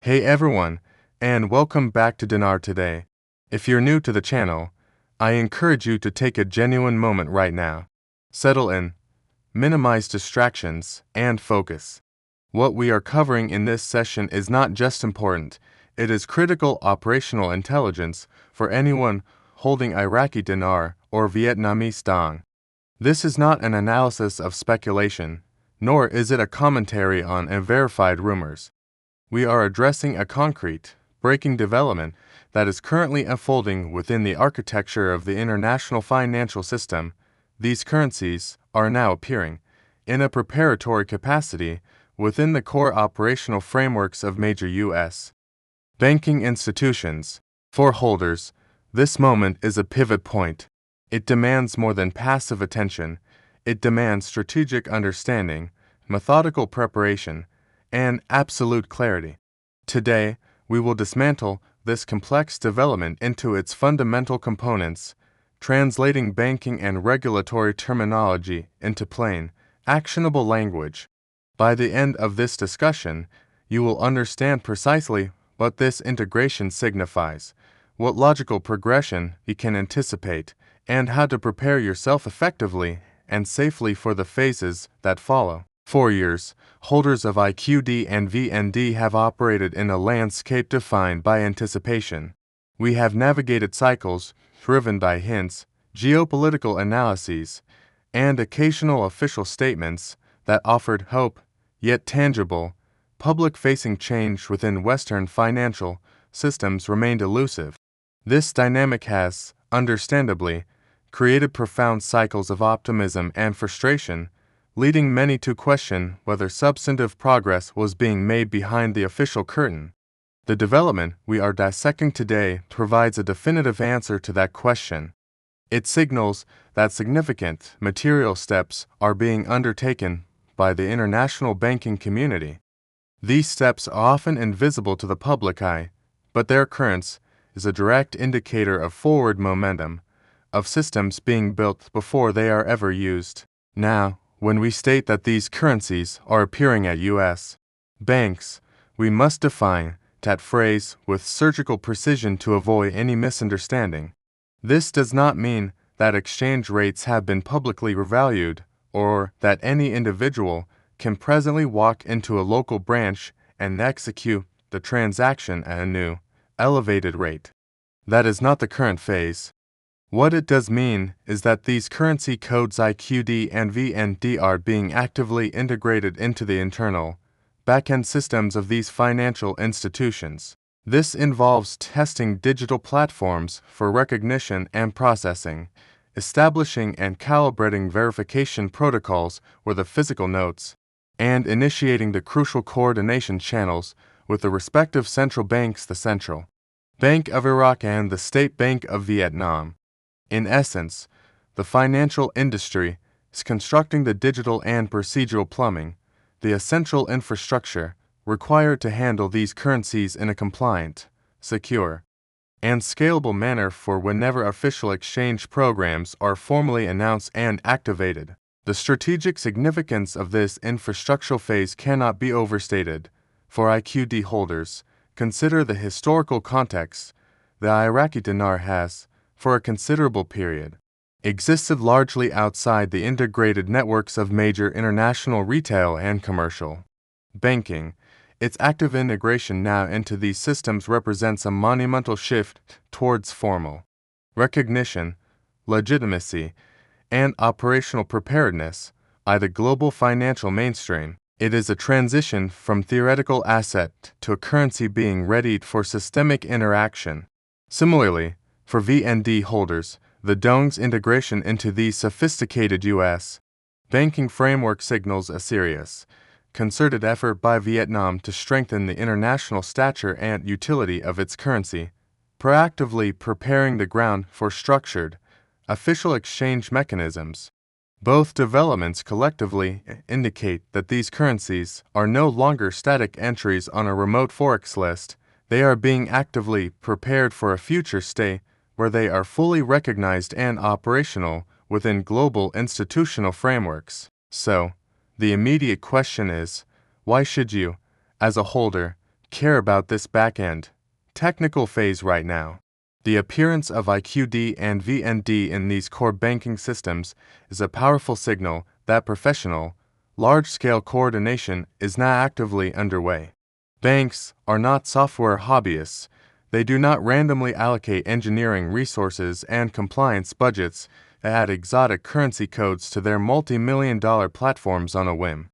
Hey everyone, and welcome back to Dinar today. If you're new to the channel, I encourage you to take a genuine moment right now. Settle in, minimize distractions, and focus. What we are covering in this session is not just important, it is critical operational intelligence for anyone holding Iraqi Dinar or Vietnamese Dong. This is not an analysis of speculation, nor is it a commentary on unverified rumors. We are addressing a concrete, breaking development that is currently unfolding within the architecture of the international financial system. These currencies are now appearing, in a preparatory capacity, within the core operational frameworks of major U.S. banking institutions. For holders, this moment is a pivot point. It demands more than passive attention. It demands strategic understanding, methodical preparation, and absolute clarity. Today, we will dismantle this complex development into its fundamental components, translating banking and regulatory terminology into plain, actionable language. By the end of this discussion, you will understand precisely what this integration signifies, what logical progression you can anticipate, and how to prepare yourself effectively and safely for the phases that follow. For years, holders of IQD and VND have operated in a landscape defined by anticipation. We have navigated cycles driven by hints, geopolitical analyses, and occasional official statements that offered hope, yet tangible, public-facing change within Western financial systems remained elusive. This dynamic has, understandably, created profound cycles of optimism and frustration, leading many to question whether substantive progress was being made behind the official curtain. The development we are dissecting today provides a definitive answer to that question. It signals that significant material steps are being undertaken by the international banking community. These steps are often invisible to the public eye, but their occurrence is a direct indicator of forward momentum, of systems being built before they are ever used. Now, when we state that these currencies are appearing at U.S. banks, we must define that phrase with surgical precision to avoid any misunderstanding. This does not mean that exchange rates have been publicly revalued or that any individual can presently walk into a local branch and execute the transaction at a new, elevated rate. That is not the current phase. What it does mean is that these currency codes IQD and VND are being actively integrated into the internal, back-end systems of these financial institutions. This involves testing digital platforms for recognition and processing, establishing and calibrating verification protocols with the physical notes, and initiating the crucial coordination channels with the respective central banks, the Central Bank of Iraq and the State Bank of Vietnam. In essence, the financial industry is constructing the digital and procedural plumbing, the essential infrastructure required to handle these currencies in a compliant, secure, and scalable manner for whenever official exchange programs are formally announced and activated. The strategic significance of this infrastructural phase cannot be overstated. For IQD holders, consider the historical context. The Iraqi dinar has, for a considerable period, existed largely outside the integrated networks of major international retail and commercial banking. Its active integration now into these systems represents a monumental shift towards formal recognition, legitimacy, and operational preparedness by the global financial mainstream. It is a transition from theoretical asset to a currency being readied for systemic interaction. Similarly, for VND holders, the Dong's integration into these sophisticated U.S. banking framework signals a serious, concerted effort by Vietnam to strengthen the international stature and utility of its currency, proactively preparing the ground for structured, official exchange mechanisms. Both developments collectively indicate that these currencies are no longer static entries on a remote forex list. They are being actively prepared for a future state where they are fully recognized and operational within global institutional frameworks. So, the immediate question is, why should you, as a holder, care about this back-end, technical phase right now. The appearance of IQD and VND in these core banking systems is a powerful signal that professional, large-scale coordination is now actively underway. Banks are not software hobbyists. They do not randomly allocate engineering resources and compliance budgets to add exotic currency codes to their multi-million-dollar platforms on a whim.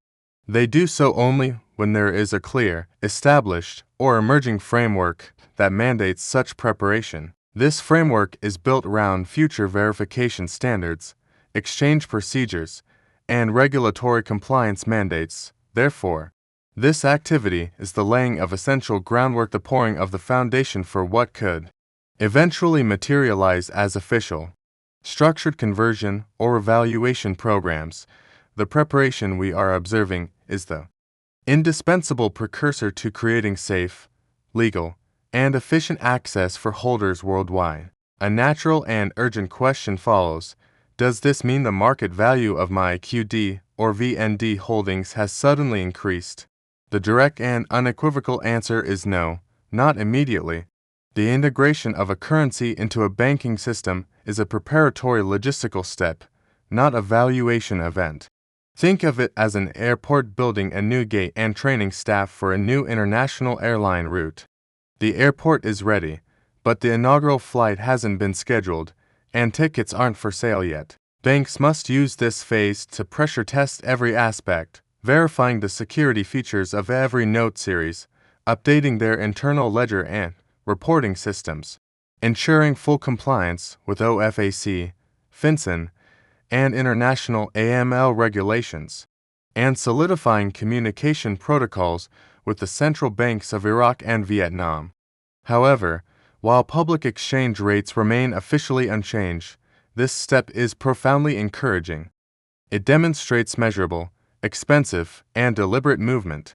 They do so only when there is a clear, established, or emerging framework that mandates such preparation. This framework is built around future verification standards, exchange procedures, and regulatory compliance mandates. Therefore, this activity is the laying of essential groundwork, the pouring of the foundation for what could eventually materialize as official, structured conversion or evaluation programs. The preparation we are observing is the indispensable precursor to creating safe, legal, and efficient access for holders worldwide. A natural and urgent question follows. Does this mean the market value of my QD or VND holdings has suddenly increased? The direct and unequivocal answer is no, not immediately. The integration of a currency into a banking system is a preparatory logistical step, not a valuation event. Think of it as an airport building a new gate and training staff for a new international airline route. The airport is ready, but the inaugural flight hasn't been scheduled, and tickets aren't for sale yet. Banks must use this phase to pressure test every aspect, verifying the security features of every note series, updating their internal ledger and reporting systems, ensuring full compliance with OFAC, FinCEN, and international AML regulations, and solidifying communication protocols with the central banks of Iraq and Vietnam. However, while public exchange rates remain officially unchanged, this step is profoundly encouraging. It demonstrates measurable, expensive, and deliberate movement.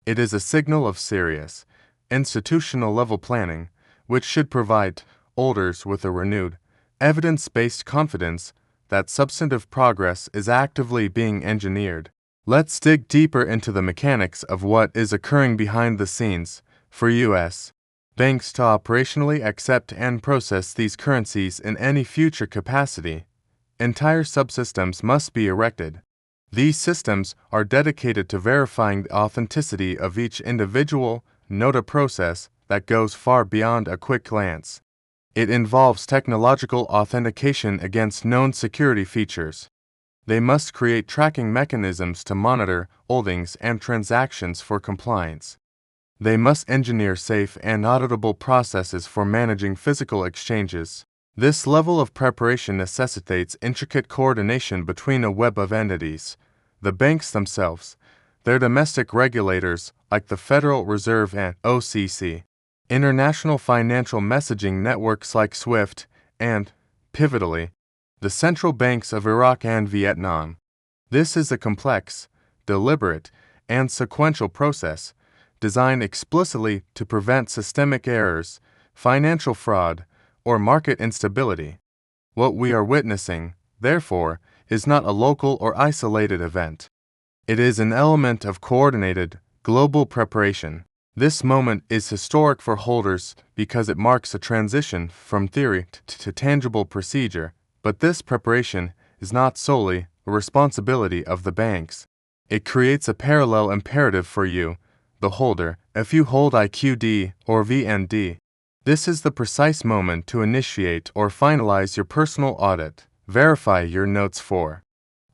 It is a signal of serious, institutional-level planning, which should provide holders with a renewed, evidence-based confidence that substantive progress is actively being engineered. Let's dig deeper into the mechanics of what is occurring behind the scenes for U.S. banks to operationally accept and process these currencies in any future capacity. Entire subsystems must be erected. These systems are dedicated to verifying the authenticity of each individual note, a process that goes far beyond a quick glance. It involves technological authentication against known security features. They must create tracking mechanisms to monitor holdings and transactions for compliance. They must engineer safe and auditable processes for managing physical exchanges. This level of preparation necessitates intricate coordination between a web of entities, the banks themselves, their domestic regulators like the Federal Reserve and OCC, international financial messaging networks like SWIFT, and, pivotally, the central banks of Iraq and Vietnam. This is a complex, deliberate, and sequential process designed explicitly to prevent systemic errors, financial fraud, or market instability. What we are witnessing, therefore, is not a local or isolated event. It is an element of coordinated, global preparation. This moment is historic for holders because it marks a transition from theory to tangible procedure, but this preparation is not solely a responsibility of the banks. It creates a parallel imperative for you, the holder, if you hold IQD or VND. This is the precise moment to initiate or finalize your personal audit. Verify your notes for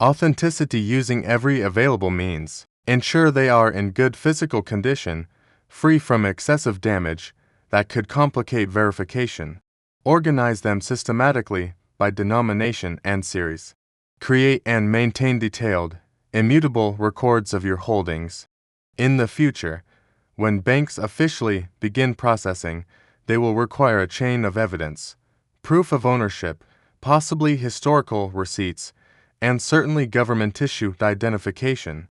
authenticity using every available means. Ensure they are in good physical condition, free from excessive damage that could complicate verification. Organize them systematically by denomination and series. Create and maintain detailed, immutable records of your holdings. In the future, when banks officially begin processing, they will require a chain of evidence, proof of ownership, possibly historical receipts, and certainly government issue identification.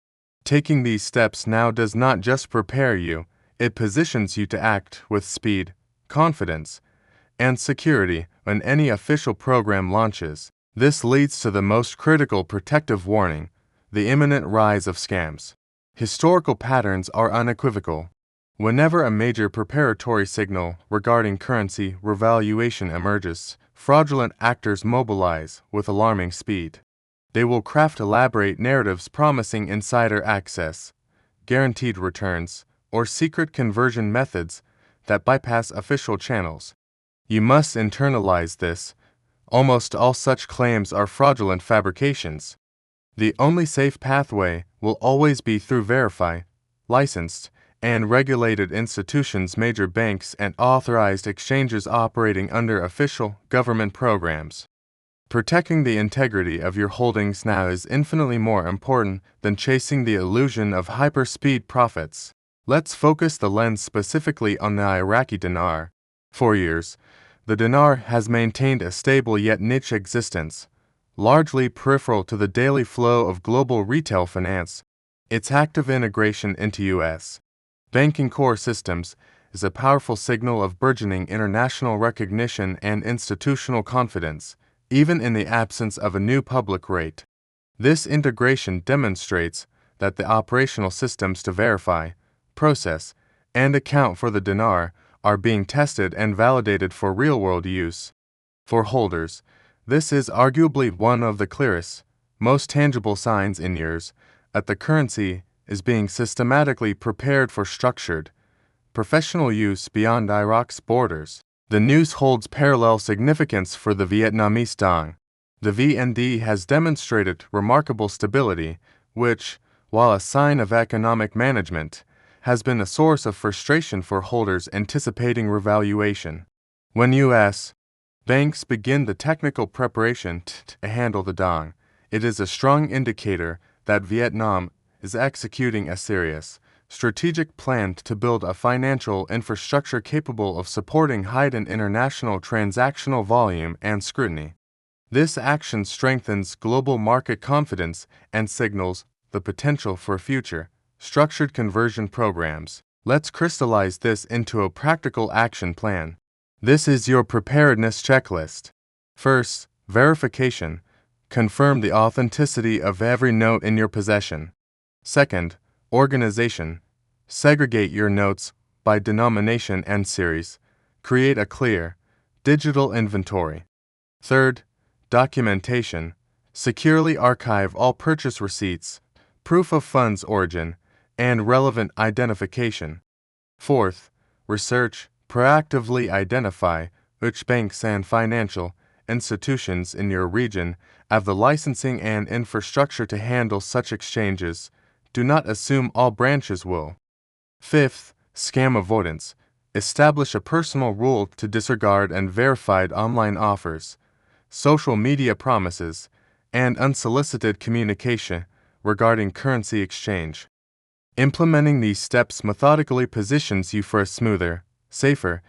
Taking these steps now does not just prepare you, it positions you to act with speed, confidence, and security when any official program launches. This leads to the most critical protective warning: the imminent rise of scams. Historical patterns are unequivocal. Whenever a major preparatory signal regarding currency revaluation emerges, fraudulent actors mobilize with alarming speed. They will craft elaborate narratives promising insider access, guaranteed returns, or secret conversion methods that bypass official channels. You must internalize this. Almost all such claims are fraudulent fabrications. The only safe pathway will always be through verified, licensed, and regulated institutions, major banks, and authorized exchanges operating under official government programs. Protecting the integrity of your holdings now is infinitely more important than chasing the illusion of hyper-speed profits. Let's focus the lens specifically on the Iraqi dinar. For years, the dinar has maintained a stable yet niche existence, largely peripheral to the daily flow of global retail finance. Its active integration into U.S. banking core systems is a powerful signal of burgeoning international recognition and institutional confidence, even in the absence of a new public rate. This integration demonstrates that the operational systems to verify, process, and account for the dinar are being tested and validated for real-world use. For holders, this is arguably one of the clearest, most tangible signs in years that the currency is being systematically prepared for structured, professional use beyond Iraq's borders. The news holds parallel significance for the Vietnamese Dong. The VND has demonstrated remarkable stability, which, while a sign of economic management, has been a source of frustration for holders anticipating revaluation. When U.S. banks begin the technical preparation to handle the Dong, it is a strong indicator that Vietnam is executing a serious, strategic plan to build a financial infrastructure capable of supporting heightened international transactional volume and scrutiny. This action strengthens global market confidence and signals the potential for future, structured conversion programs. Let's crystallize this into a practical action plan. This is your preparedness checklist. First, verification. Confirm the authenticity of every note in your possession. Second, organization. Segregate your notes by denomination and series. Create a clear, digital inventory. Third, documentation. Securely archive all purchase receipts, proof of funds origin, and relevant identification. Fourth, research. Proactively identify which banks and financial institutions in your region have the licensing and infrastructure to handle such exchanges. Do not assume all branches will. Fifth, scam avoidance. Establish a personal rule to disregard and verified online offers, social media promises, and unsolicited communication regarding currency exchange. Implementing these steps methodically positions you for a smoother, safer,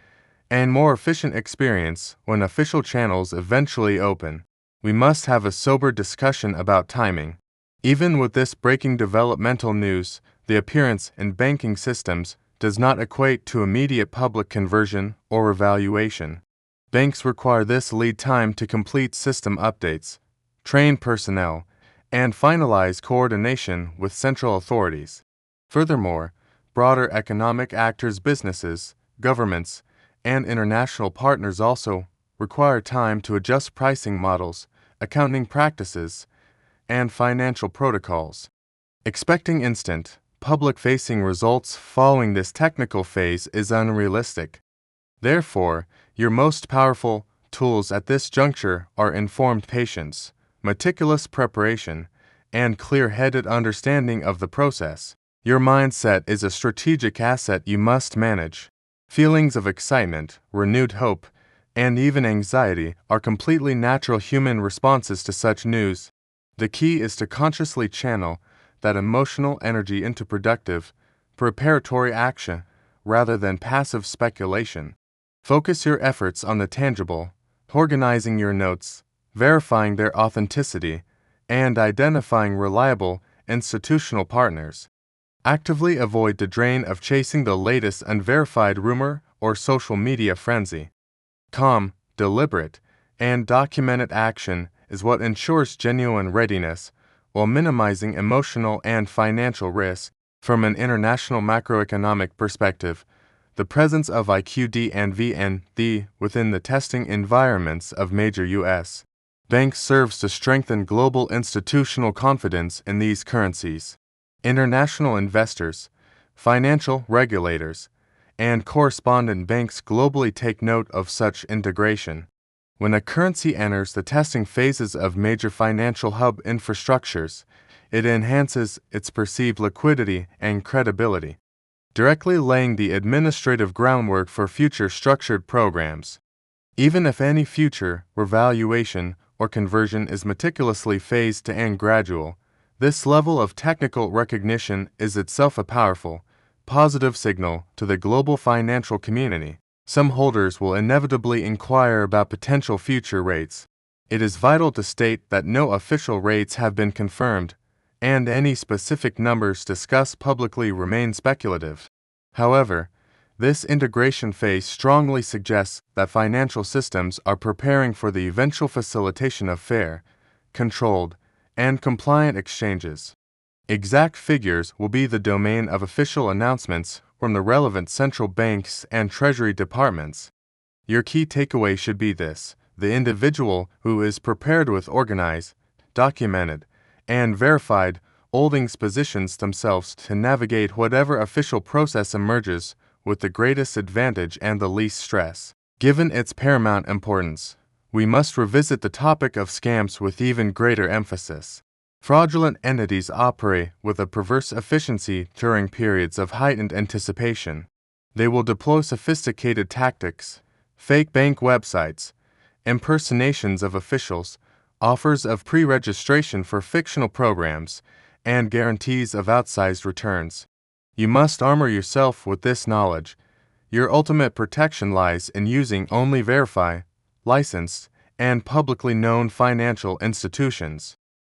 and more efficient experience when official channels eventually open. We must have a sober discussion about timing. Even with this breaking developmental news, the appearance in banking systems does not equate to immediate public conversion or evaluation. Banks require this lead time to complete system updates, train personnel, and finalize coordination with central authorities. Furthermore, broader economic actors, businesses, governments, and international partners also require time to adjust pricing models, accounting practices, and financial protocols. Expecting instant, public-facing results following this technical phase is unrealistic. Therefore, your most powerful tools at this juncture are informed patience, meticulous preparation, and clear-headed understanding of the process. Your mindset is a strategic asset you must manage. Feelings of excitement, renewed hope, and even anxiety are completely natural human responses to such news. The key is to consciously channel that emotional energy into productive, preparatory action rather than passive speculation. Focus your efforts on the tangible, organizing your notes, verifying their authenticity, and identifying reliable institutional partners. Actively avoid the drain of chasing the latest unverified rumor or social media frenzy. Calm, deliberate, and documented action is what ensures genuine readiness while minimizing emotional and financial risk. From an international macroeconomic perspective, the presence of IQD and VND within the testing environments of major U.S. banks serves to strengthen global institutional confidence in these currencies. International investors, financial regulators, and correspondent banks globally take note of such integration. When a currency enters the testing phases of major financial hub infrastructures, it enhances its perceived liquidity and credibility, directly laying the administrative groundwork for future structured programs. Even if any future revaluation or conversion is meticulously phased and gradual, this level of technical recognition is itself a powerful, positive signal to the global financial community. Some holders will inevitably inquire about potential future rates. It is vital to state that no official rates have been confirmed, and any specific numbers discussed publicly remain speculative. However, this integration phase strongly suggests that financial systems are preparing for the eventual facilitation of fair, controlled, and compliant exchanges. Exact figures will be the domain of official announcements from the relevant central banks and treasury departments. Your key takeaway should be this: the individual who is prepared with organized, documented, and verified holdings positions themselves to navigate whatever official process emerges with the greatest advantage and the least stress. Given its paramount importance, we must revisit the topic of scams with even greater emphasis. Fraudulent entities operate with a perverse efficiency during periods of heightened anticipation. They will deploy sophisticated tactics, fake bank websites, impersonations of officials, offers of pre-registration for fictional programs, and guarantees of outsized returns. You must armor yourself with this knowledge. Your ultimate protection lies in using only verified, licensed, and publicly known financial institutions.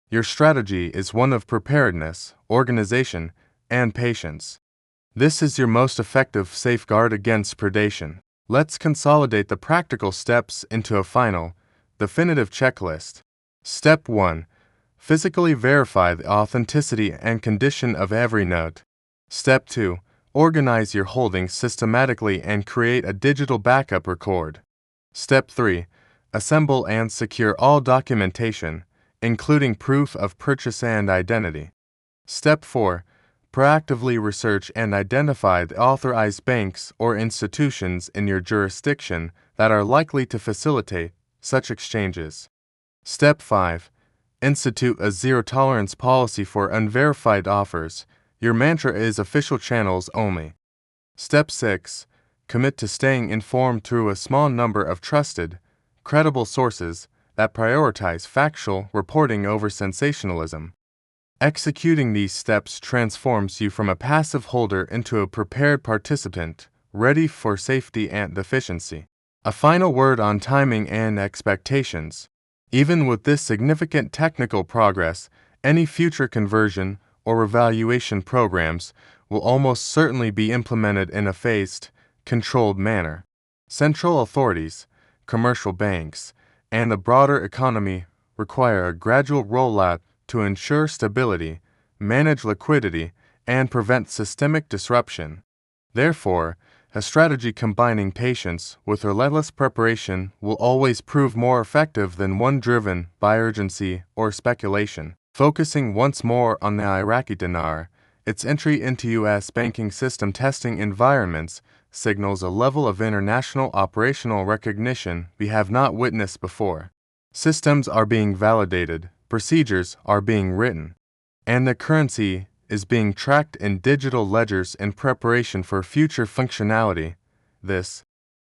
Your strategy is one of preparedness, organization, and patience. This is your most effective safeguard against predation. Let's consolidate the practical steps into a final, definitive checklist. Step 1. Physically verify the authenticity and condition of every note. Step 2. Organize your holdings systematically and create a digital backup record. Step 3. Assemble and secure all documentation, including proof of purchase and identity. Step 4. Proactively research and identify the authorized banks or institutions in your jurisdiction that are likely to facilitate such exchanges. Step 5. Institute a zero-tolerance policy for unverified offers. Your mantra is official channels only. Step 6. Commit to staying informed through a small number of trusted, credible sources that prioritize factual reporting over sensationalism. Executing these steps transforms you from a passive holder into a prepared participant, ready for safety and efficiency. A final word on timing and expectations. Even with this significant technical progress, any future conversion or revaluation programs will almost certainly be implemented in a phased, controlled manner. Central authorities, commercial banks, and the broader economy require a gradual rollout to ensure stability, manage liquidity, and prevent systemic disruption. Therefore, a strategy combining patience with relentless preparation will always prove more effective than one driven by urgency or speculation. Focusing once more on the Iraqi Dinar, its entry into U.S. banking system testing environments signals a level of international operational recognition we have not witnessed before. Systems are being validated, procedures are being written, and the currency is being tracked in digital ledgers in preparation for future functionality. This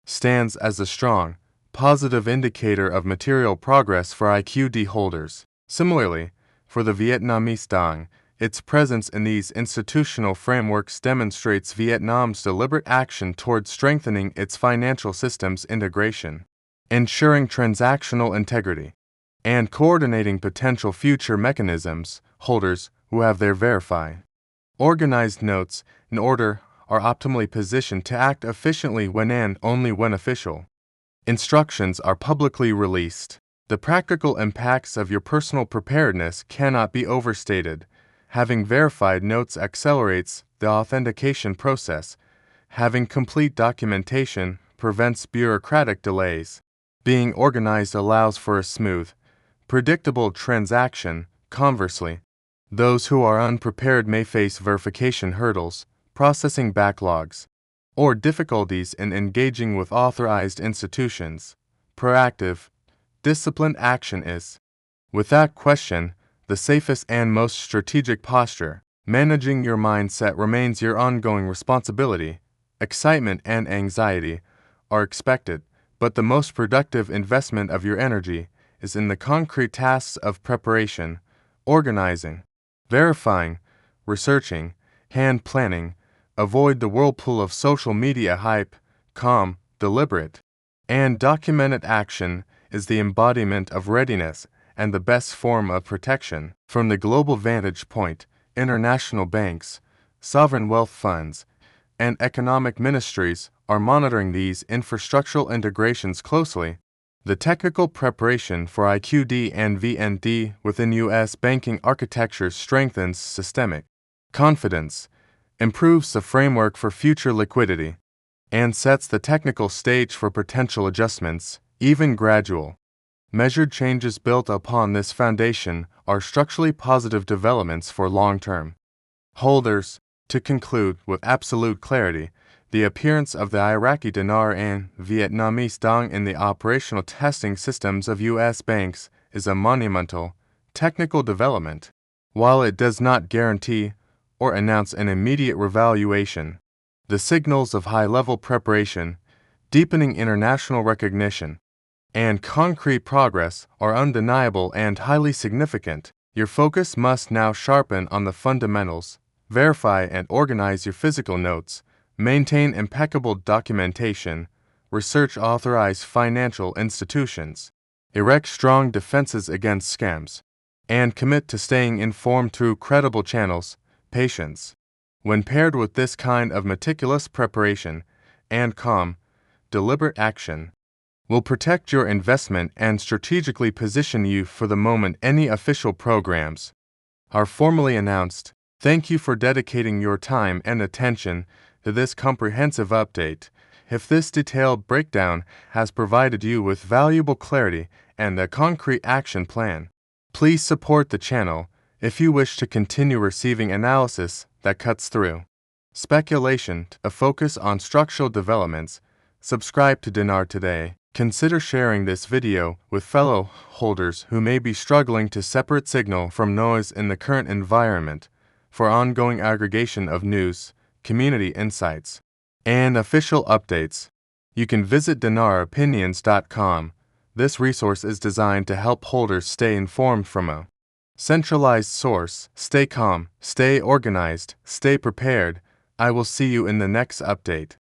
stands as a strong, positive indicator of material progress for IQD holders. Similarly, for the Vietnamese Dong, its presence in these institutional frameworks demonstrates Vietnam's deliberate action towards strengthening its financial systems integration, ensuring transactional integrity, and coordinating potential future mechanisms. Holders who have their verified, organized notes in order are optimally positioned to act efficiently when and only when official instructions are publicly released. The practical impacts of your personal preparedness cannot be overstated. Having verified notes accelerates the authentication process. Having complete documentation prevents bureaucratic delays. Being organized allows for a smooth, predictable transaction. Conversely, those who are unprepared may face verification hurdles, processing backlogs, or difficulties in engaging with authorized institutions. Proactive, disciplined action is, without question, the safest and most strategic posture. Managing your mindset remains your ongoing responsibility. Excitement and anxiety are expected, but the most productive investment of your energy is in the concrete tasks of preparation, organizing, verifying, researching, hand planning. Avoid the whirlpool of social media hype. Calm, deliberate, and documented action is the embodiment of readiness and the best form of protection. From the global vantage point, international banks, sovereign wealth funds, and economic ministries are monitoring these infrastructural integrations closely. The technical preparation for IQD and VND within U.S. banking architecture strengthens systemic confidence, improves the framework for future liquidity, and sets the technical stage for potential adjustments, even gradual. Measured changes built upon this foundation are structurally positive developments for long-term holders. To conclude with absolute clarity, the appearance of the Iraqi Dinar and Vietnamese Dong in the operational testing systems of U.S. banks is a monumental, technical development. While it does not guarantee or announce an immediate revaluation, the signals of high-level preparation, deepening international recognition, and concrete progress are undeniable and highly significant. Your focus must now sharpen on the fundamentals. Verify and organize your physical notes, maintain impeccable documentation, research authorized financial institutions, erect strong defenses against scams, and commit to staying informed through credible channels. Patience, when paired with this kind of meticulous preparation and calm, deliberate action, will protect your investment and strategically position you for the moment any official programs are formally announced. Thank you for dedicating your time and attention to this comprehensive update. If this detailed breakdown has provided you with valuable clarity and a concrete action plan, please support the channel if you wish to continue receiving analysis that cuts through speculation. A focus on structural developments. Subscribe to Dinar today. Consider sharing this video with fellow holders who may be struggling to separate signal from noise in the current environment. For ongoing aggregation of news, community insights, and official updates, you can visit dinaropinions.com. This resource is designed to help holders stay informed from a centralized source. Stay calm, stay organized, stay prepared. I will see you in the next update.